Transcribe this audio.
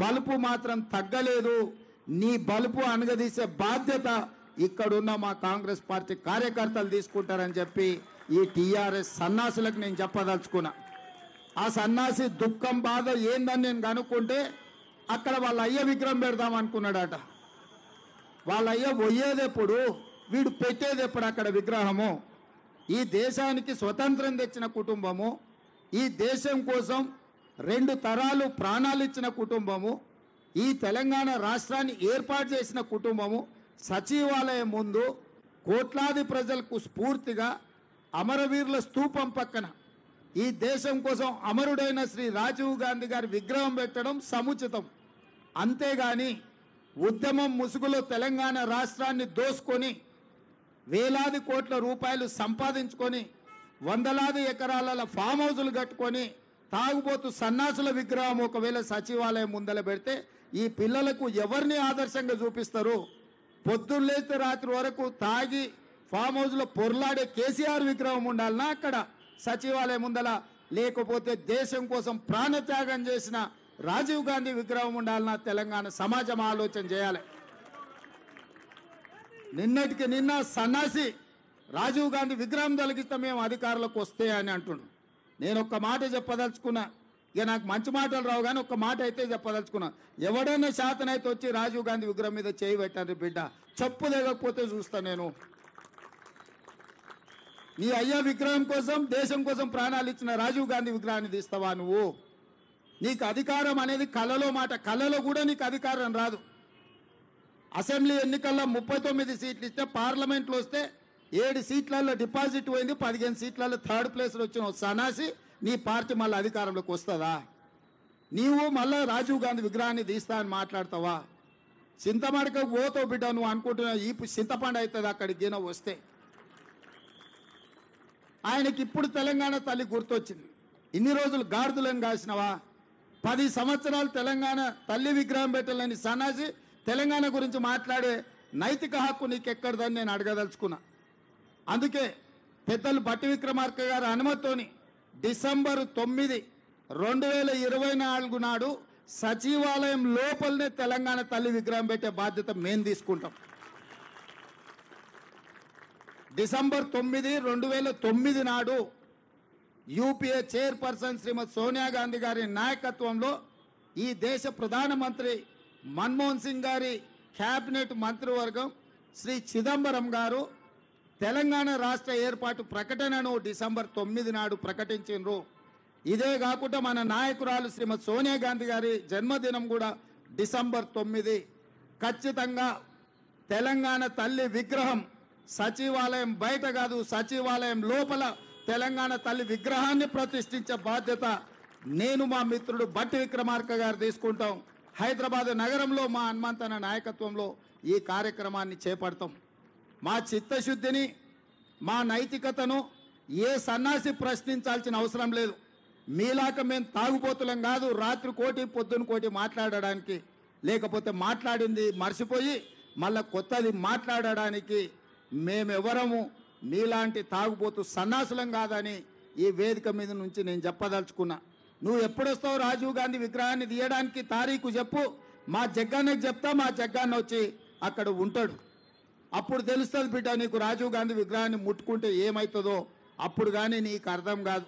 బలుపు మాత్రం తగ్గలేదు. నీ బలుపు అనగదీసే బాధ్యత ఇక్కడున్న మా కాంగ్రెస్ పార్టీ కార్యకర్తలు తీసుకుంటారని చెప్పి ఈ టీఆర్ఎస్ సన్నాసులకు నేను చెప్పదలుచుకున్నా. ఆ సన్నాసి దుఃఖం బాధ ఏందని నేను కనుక్కుంటే అక్కడ వాళ్ళ అయ్య విగ్రహం పెడదాం అనుకున్నాడట. వాళ్ళ అయ్య పోయేదెప్పుడు, వీడు పెట్టేదెప్పుడు అక్కడ విగ్రహము? ఈ దేశానికి స్వతంత్రం తెచ్చిన కుటుంబము, ఈ దేశం కోసం 2 తరాలు ప్రాణాలు ఇచ్చిన కుటుంబము, ఈ తెలంగాణ రాష్ట్రాన్ని ఏర్పాటు చేసిన కుటుంబము సచివాలయం ముందు కోట్లాది ప్రజలకు స్ఫూర్తిగా అమరవీరుల స్తూపం పక్కన ఈ దేశం కోసం అమరుడైన శ్రీ రాజీవ్ గాంధీ గారి విగ్రహం పెట్టడం సముచితం. అంతేగాని ఉద్యమం ముసుగులో తెలంగాణ రాష్ట్రాన్ని దోసుకొని వేలాది కోట్ల రూపాయలు సంపాదించుకొని వందలాది ఎకరాల ఫామ్ హౌజులు కట్టుకొని తాగుబోతు సన్నాసుల విగ్రహం ఒకవేళ సచివాలయం ముందల పెడితే ఈ పిల్లలకు ఎవరిని ఆదర్శంగా చూపిస్తారు? పొద్దున్నేస్తే రాత్రి వరకు తాగి ఫామ్ హౌస్లో పొర్లాడే కేసీఆర్ విగ్రహం ఉండాలన్నా అక్కడ సచివాలయం ముందల, లేకపోతే దేశం కోసం ప్రాణత్యాగం చేసిన రాజీవ్ గాంధీ విగ్రహం ఉండాలన్నా తెలంగాణ సమాజం ఆలోచన చేయాలి. నిన్నటికి నిన్న సన్నాసి రాజీవ్ గాంధీ విగ్రహం తొలగిస్తే మేము అధికారులకు వస్తే అని అంటుండు. నేను ఒక్క మాట చెప్పదలుచుకున్నా. ఇక నాకు మంచి మాటలు రావు కానీ ఒక్క మాట అయితే చెప్పదలుచుకున్నా. ఎవడైనా శాతనైతే వచ్చి రాజీవ్ గాంధీ విగ్రహం మీద చేయి పెట్టండి బిడ్డ, చెప్పు దిగకపోతే చూస్తా నేను. నీ అయ్యా విగ్రహం కోసం దేశం కోసం ప్రాణాలు ఇచ్చిన రాజీవ్ గాంధీ విగ్రహాన్ని తీస్తావా నువ్వు? నీకు అధికారం అనేది కళలో మాట, కళలో కూడా నీకు అధికారం రాదు. అసెంబ్లీ ఎన్నికల్లో 39 సీట్లు ఇస్తే పార్లమెంట్లో వస్తే 7 సీట్లలో డిపాజిట్ పోయింది, 15 సీట్లలో 3rd ప్లేస్లో వచ్చిన సన్నాసి నీ పార్టీ మళ్ళీ అధికారంలోకి వస్తుందా? నీవు మళ్ళీ రాజీవ్ గాంధీ విగ్రహాన్ని తీస్తా అని మాట్లాడతావా? చింతమడక పోతావు బిడ్డ, నువ్వు అనుకుంటున్నా ఈ చింతపండు అవుతుంది అక్కడికి గిన వస్తే. ఆయనకి ఇప్పుడు తెలంగాణ తల్లి గుర్తొచ్చింది. ఇన్ని రోజులు గాడిదలను కాసినవా? 10 సంవత్సరాలు తెలంగాణ తల్లి విగ్రహం పెట్టాలని సన్నాసి తెలంగాణ గురించి మాట్లాడే నైతిక హక్కు నీకెక్కడదని నేను అడగదలుచుకున్నా. అందుకే పెద్దలు బట్టి విక్రమార్క గారి అనుమతితోని డిసెంబర్ 9, 2024 నాడు సచివాలయం లోపలనే తెలంగాణ తల్లి విగ్రహం పెట్టే బాధ్యత మేము తీసుకుంటాం. డిసెంబర్ 9, 2009 నాడు యూపీఏ చైర్పర్సన్ శ్రీమతి సోనియా గాంధీ గారి నాయకత్వంలో ఈ దేశ ప్రధానమంత్రి మన్మోహన్ సింగ్ గారి క్యాబినెట్ మంత్రివర్గం శ్రీ చిదంబరం గారు తెలంగాణ రాష్ట్ర ఏర్పాటు ప్రకటనను డిసెంబర్ 9 నాడు ప్రకటించారు. ఇదే కాకుండా మన నాయకురాలు శ్రీమతి సోనియా గాంధీ గారి జన్మదినం కూడా డిసెంబర్ 9. ఖచ్చితంగా తెలంగాణ తల్లి విగ్రహం సచివాలయం బయట కాదు, సచివాలయం లోపల తెలంగాణ తల్లి విగ్రహాన్ని ప్రతిష్ఠించే బాధ్యత నేను మా మిత్రుడు బట్టి విక్రమార్క గారు తీసుకుంటాం. హైదరాబాద్ నగరంలో మా హనుమంతన నాయకత్వంలో ఈ కార్యక్రమాన్ని చేపడతాం. మా చిత్తశుద్ధిని, మా నైతికతను ఏ సన్నాసి ప్రశ్నించాల్సిన అవసరం లేదు. మీలాక మేము తాగుబోతులం కాదు, రాత్రి కోటి పొద్దున కోటి మాట్లాడడానికి, లేకపోతే మాట్లాడింది మర్చిపోయి మళ్ళా కొత్తది మాట్లాడడానికి మేమెవరము మీలాంటి తాగుబోతు సన్నాసులం కాదని ఈ వేదిక మీద నుంచి నేను చెప్పదలుచుకున్నా. నువ్వు ఎప్పుడొస్తావు రాజీవ్ గాంధీ విగ్రహాన్ని తీయడానికి? తారీఖు చెప్పు, మా జగ్గాన్నకి చెప్తా, మా జగ్గాన్న వచ్చి అక్కడ ఉంటాడు. అప్పుడు తెలుస్తుంది బిడ్డ నీకు రాజీవ్ గాంధీ విగ్రహాన్ని ముట్టుకుంటే ఏమవుతుందో. అప్పుడు కానీ నీకు అర్థం కాదు.